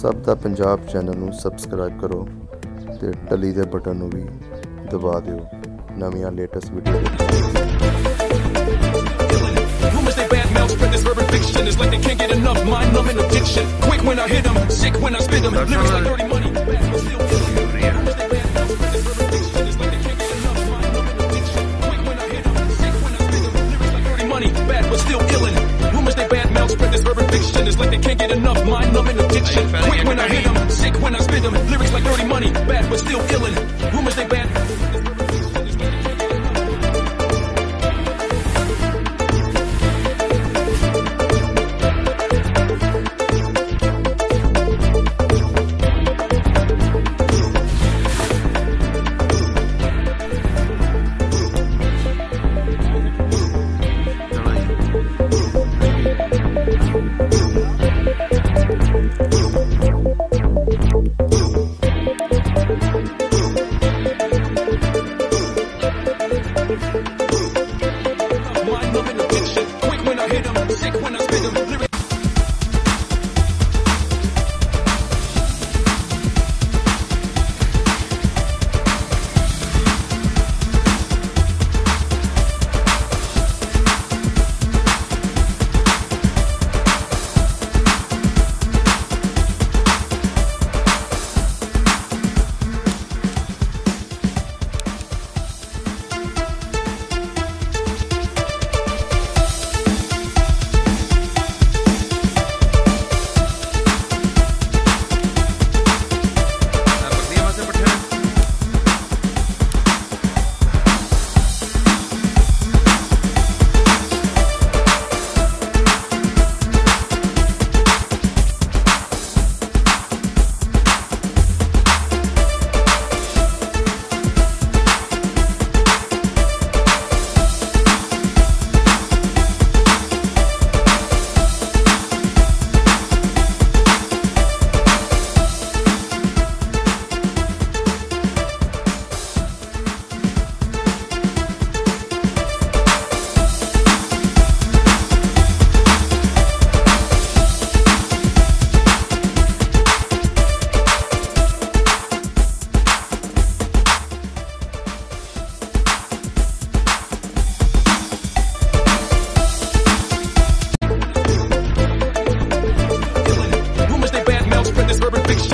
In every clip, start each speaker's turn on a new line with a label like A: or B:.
A: सब दा पंजाब चैनल नूं सबसक्राइब करो ते टली दे बटन नूं भी दबा दिओ नवीं latest video
B: Rumors they bad mouth spread this urban fiction. It's like they can't get enough mind numbing addiction. Quick when I hit them, sick when I spit them. Lyrics like dirty money, bad but still killing. Rumors they bad mouth spread this urban fiction. It's like they can't get enough mind numbing addiction. Quick when I hit them, sick when I spit them. Lyrics like dirty money, bad but still killing. Rumors they bad mouth spread this urban fiction. It's like they can't get enough mind numbing addiction. Quick when I hit them, sick when I spit them. Lyrics like dirty money, bad but still killing. Rumors they bad.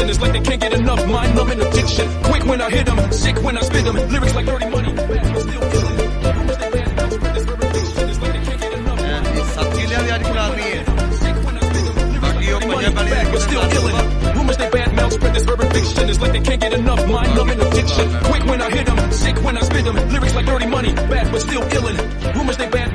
B: It's like they can't get enough mind numbing addiction. Quick when I hit them, sick when I spit them. Lyrics like dirty money, bad but still killing. Rumors they bad mouth spread this urban fiction. It's like they can't get enough mind numbing addiction. Sick when I spit them. Lyrics like dirty money, bad but still killing. Rumors they bad mouth spread this urban fiction. It's like they can't get enough mind numbing addiction. Quick when I hit them, sick when I spit them. Lyrics like dirty money, bad but still killing. Rumors they bad.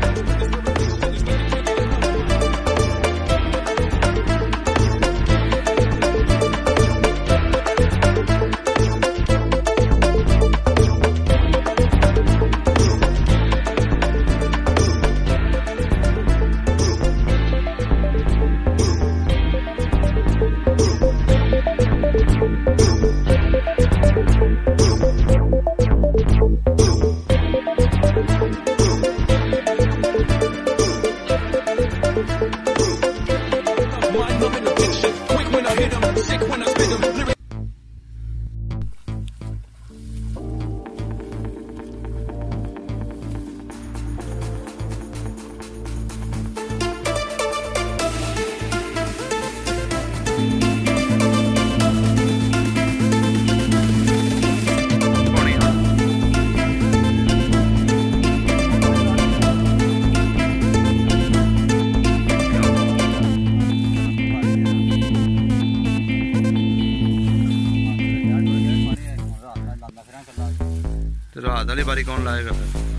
C: रात वाली बारी कौन लाएगा फिर?